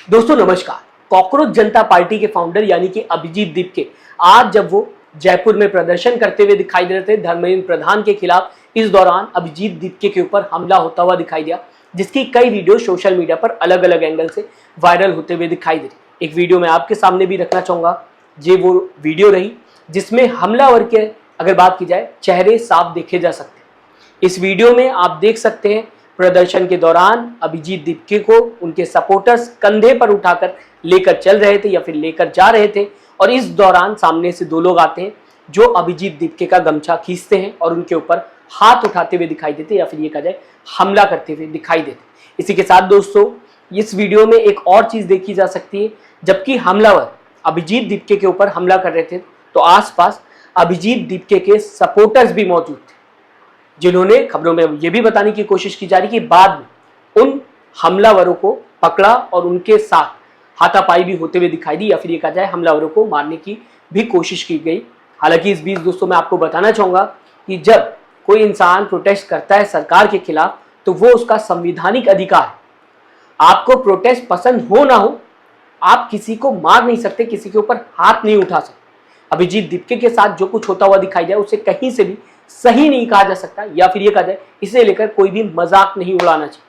दोस्तों नमस्कार। कॉकरोच जनता पार्टी के फाउंडर यानी कि अभिजीत दीपके आज जब वो जयपुर में प्रदर्शन करते हुए दिखाई दे रहे थे धर्मेंद्र प्रधान के खिलाफ, इस दौरान अभिजीत दीपके के ऊपर हमला होता हुआ दिखाई दिया, जिसकी कई वीडियो सोशल मीडिया पर अलग अलग एंगल से वायरल होते हुए दिखाई दे रही। एक वीडियो मैं आपके सामने भी रखना चाहूंगा। ये वो वीडियो रही जिसमें हमलावर के अगर बात की जाए चेहरे साफ देखे जा सकते हैं। इस वीडियो में आप देख सकते हैं प्रदर्शन के दौरान अभिजीत दीपके को उनके सपोर्टर्स कंधे पर उठाकर लेकर चल रहे थे या फिर लेकर जा रहे थे, और इस दौरान सामने से दो लोग आते हैं जो अभिजीत दीपके का गमछा खींचते हैं और उनके ऊपर हाथ उठाते हुए दिखाई देते या फिर ये कहा जाए हमला करते हुए दिखाई देते। इसी के साथ दोस्तों इस वीडियो में एक और चीज देखी जा सकती है, जबकि हमलावर अभिजीत दीपके के ऊपर हमला कर रहे थे तो आसपास अभिजीत दीपके के सपोर्टर्स भी मौजूद थे, जिन्होंने खबरों में यह भी बताने की कोशिश की जा रही कि बाद में उन हमलावरों को पकड़ा और उनके साथ हाथापाई भी होते हुए दिखाई दी या फिर ये कहा जाए हमलावरों को मारने की भी कोशिश की गई। हालांकि इस बीच दोस्तों मैं आपको बताना चाहूंगा कि जब कोई इंसान प्रोटेस्ट करता है सरकार के खिलाफ तो वो उसका संवैधानिक अधिकार है। आपको प्रोटेस्ट पसंद हो ना हो, आप किसी को मार नहीं सकते, किसी के ऊपर हाथ नहीं उठा सकते। अभिजीत दीपके के साथ जो कुछ होता हुआ दिखाई दिया उसे कहीं से भी सही नहीं कहा जा सकता, या फिर ये कहा जाए इसे लेकर कोई भी मजाक नहीं उड़ाना चाहिए,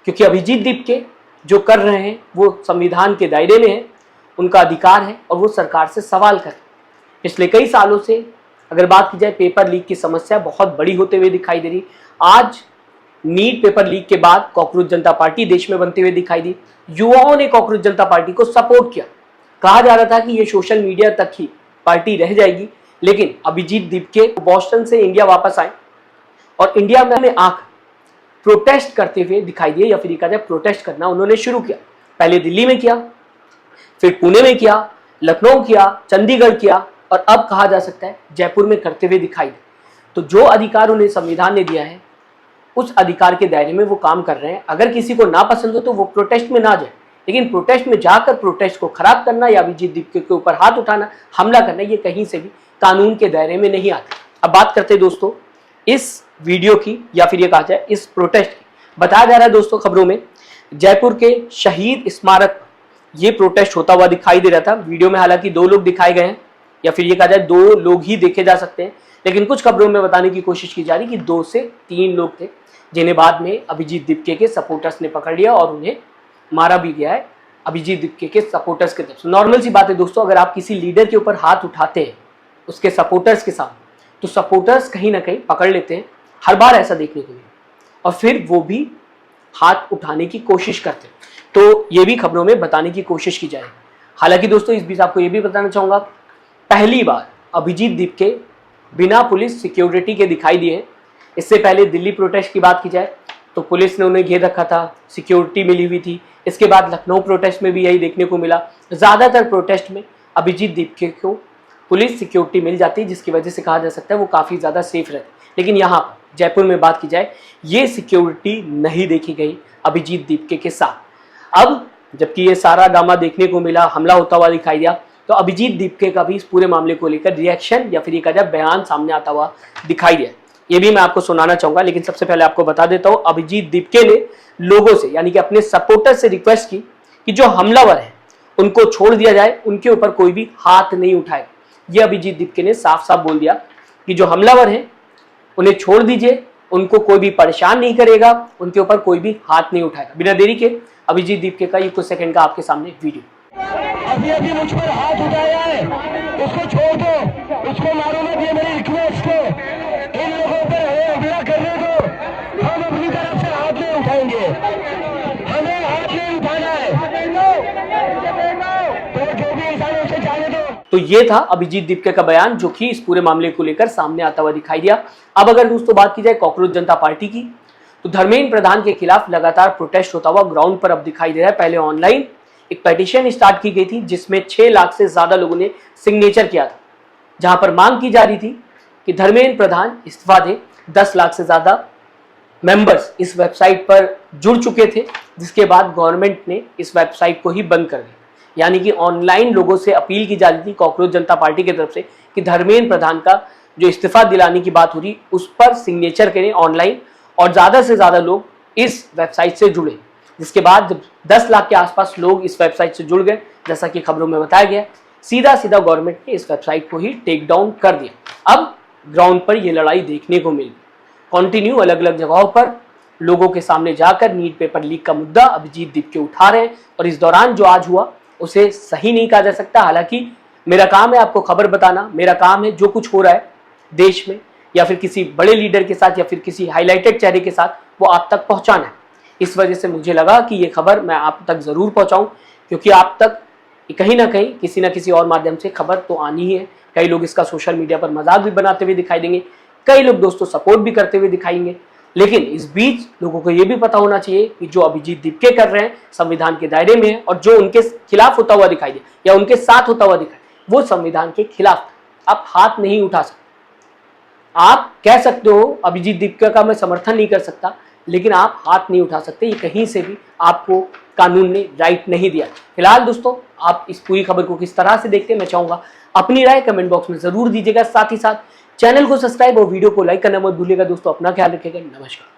क्योंकि अभिजीत दीपके जो कर रहे हैं वो संविधान के दायरे में है, उनका अधिकार है और वो सरकार से सवाल कर रहे हैं। पिछले कई सालों से अगर बात की जाए पेपर लीक की समस्या बहुत बड़ी होते हुए दिखाई दे रही। आज नीट पेपर लीक के बाद कॉकरोच जनता पार्टी देश में बनते हुए दिखाई दी। युवाओं ने कॉकरोच जनता पार्टी को सपोर्ट किया। कहा जा रहा था कि ये सोशल मीडिया तक ही पार्टी रह जाएगी, लेकिन अभिजीत दीपके बोस्टन से इंडिया वापस आए और इंडिया में आकर प्रोटेस्ट करते हुए दिखाई दिए, या फिर कहा जाए प्रोटेस्ट करना उन्होंने शुरू किया। पहले दिल्ली में किया, फिर पुणे में किया, लखनऊ किया, चंडीगढ़ किया और अब कहा जा सकता है जयपुर में करते हुए दिखाई दे। तो जो अधिकार उन्हें संविधान ने दिया है उस अधिकार के दायरे में वो काम कर रहे हैं। अगर किसी को ना पसंद हो तो वो प्रोटेस्ट में ना जाए, लेकिन प्रोटेस्ट में जाकर प्रोटेस्ट को खराब करना या अभिजीत दीपके के ऊपर हाथ उठाना, हमला करना, ये कहीं से भी कानून के दायरे में नहीं आते। अब बात करते हैं दोस्तों इस वीडियो की या फिर ये कहा जाए इस प्रोटेस्ट की। बताया जा रहा है दोस्तों खबरों में जयपुर के शहीद स्मारक ये प्रोटेस्ट होता हुआ दिखाई दे रहा था। वीडियो में हालांकि दो लोग दिखाए गए हैं या फिर ये कहा जाए दो लोग ही देखे जा सकते हैं, लेकिन कुछ खबरों में बताने की कोशिश की जा रही कि 2 से 3 लोग थे, जिन्हें बाद में अभिजीत दीपके के सपोर्टर्स ने पकड़ लिया और उन्हें मारा भी गया है अभिजीत दीपके के सपोर्टर्स की तरफ से। नॉर्मल सी बात है दोस्तों, अगर आप किसी लीडर के ऊपर हाथ उठाते हैं उसके सपोर्टर्स के सामने तो सपोर्टर्स कहीं ना कहीं पकड़ लेते हैं, हर बार ऐसा देखने को मिला, और फिर वो भी हाथ उठाने की कोशिश करते हैं। तो ये भी खबरों में बताने की कोशिश की जाए। हालांकि दोस्तों इस बीच आपको ये भी बताना चाहूंगा, पहली बार अभिजीत दीपके बिना पुलिस सिक्योरिटी के दिखाई दिए। इससे पहले दिल्ली प्रोटेस्ट की बात की जाए तो पुलिस ने उन्हें घेर रखा था, सिक्योरिटी मिली हुई थी। इसके बाद लखनऊ प्रोटेस्ट में भी यही देखने को मिला। ज्यादातर प्रोटेस्ट में अभिजीत दीपके को पुलिस सिक्योरिटी मिल जाती, जिसकी वजह से कहा जा सकता है वो काफी ज्यादा सेफ रहते। लेकिन यहाँ पर जयपुर में बात की जाए ये सिक्योरिटी नहीं देखी गई अभिजीत दीपके के साथ। अब जबकि ये सारा ड्रामा देखने को मिला, हमला होता हुआ दिखाई दिया, तो अभिजीत दीपके का भी इस पूरे मामले को लेकर रिएक्शन या फिर ये कहा जाए बयान सामने आता हुआ दिखाई दिया। ये भी मैं आपको सुनाना चाहूंगा, लेकिन सबसे पहले आपको बता देता हूं अभिजीत दीपके ने लोगों से यानी कि अपने सपोर्टर से रिक्वेस्ट की कि जो हमलावर है उनको छोड़ दिया जाए, उनके ऊपर कोई भी हाथ नहीं उठाए। ये अभिजीत दीपके ने साफ साफ बोल दिया कि जो हमलावर हैं उन्हें छोड़ दीजिए, उनको कोई भी परेशान नहीं करेगा, उनके ऊपर कोई भी हाथ नहीं उठाएगा। बिना देरी के अभिजीत दीपके का ये कुछ सेकंड का आपके सामने वीडियो। अभी मुझ पर हाथ उठाया है, उसको छोड़ दो, उसको मारो मत, ये मेरी रिक्वेस्ट है। इन लोगों पर हमला करने दो, हम अपनी तरफ से हाथ नहीं उठाएंगे, हमें हाथ नहीं उठाना है, तो जो भी इंसान उसे जाने दो। तो ये था अभिजीत दीपके का बयान जो कि इस पूरे मामले को लेकर सामने आता हुआ दिखाई दिया। अब अगर दोस्तों बात की जाए कॉकरोच जनता पार्टी की, तो धर्मेंद्र प्रधान के खिलाफ लगातार प्रोटेस्ट होता हुआ ग्राउंड पर अब दिखाई दे रहा है। पहले ऑनलाइन एक पेटिशन स्टार्ट की गई थी जिसमें 6 लाख से ज्यादा लोगों ने सिग्नेचर किया था, जहां पर मांग की जा रही थी कि धर्मेंद्र प्रधान इस्तीफा दे। 10 लाख से ज्यादा मेंबर्स इस वेबसाइट पर जुड़ चुके थे, जिसके बाद गवर्नमेंट ने इस वेबसाइट को ही बंद कर दिया। यानी कि ऑनलाइन लोगों से अपील की जा रही थी कॉकरोच जनता पार्टी की तरफ से कि धर्मेंद्र प्रधान का जो इस्तीफा दिलाने की बात हो रही उस पर सिग्नेचर करें ऑनलाइन, और ज्यादा से ज्यादा लोग इस वेबसाइट से जुड़े, जिसके बाद जब 10 लाख के आसपास लोग इस वेबसाइट से जुड़ गए, जैसा कि खबरों में बताया गया, सीधा गवर्नमेंट ने इस वेबसाइट को ही टेक डाउन कर दिया। अब ग्राउंड पर यह लड़ाई देखने को मिली। कंटिन्यू अलग अलग जगहों पर लोगों के सामने जाकर नीट पेपर लीक का मुद्दा अभिजीत दीपके उठा रहे हैं, और इस दौरान जो आज हुआ उसे सही नहीं कहा जा सकता। हालांकि मेरा काम है आपको खबर बताना, मेरा काम है जो कुछ हो रहा है देश में या फिर किसी बड़े लीडर के साथ या फिर किसी हाईलाइटेड चेहरे के साथ, वो आप तक पहुंचाना है। इस वजह से मुझे लगा कि ये खबर मैं आप तक जरूर पहुंचाऊं, क्योंकि आप तक कहीं ना कहीं किसी ना किसी और माध्यम से खबर तो आनी ही है। कई लोग इसका सोशल मीडिया पर मजाक भी बनाते हुए दिखाई देंगे, कई लोग दोस्तों सपोर्ट भी करते हुए दिखाएंगे, लेकिन इस बीच लोगों को यह भी पता होना चाहिए कि जो अभिजीत दीपके कर रहे हैं संविधान के दायरे में है, और जो उनके खिलाफ होता हुआ दिखाई दे या उनके साथ होता हुआ दिखाई वो संविधान के खिलाफ। आप हाथ नहीं उठा सकते। आप कह सकते हो अभिजीत दीपके का मैं समर्थन नहीं कर सकता, लेकिन आप हाथ नहीं उठा सकते। ये कहीं से भी आपको कानून ने राइट नहीं दिया। फिलहाल दोस्तों आप इस पूरी खबर को किस तरह से देखते हैं, मैं चाहूंगा अपनी राय कमेंट बॉक्स में जरूर दीजिएगा। साथ ही साथ चैनल को सब्सक्राइब और वीडियो को लाइक करना मत भूलिएगा। दोस्तों अपना ख्याल रखिएगा। नमस्कार।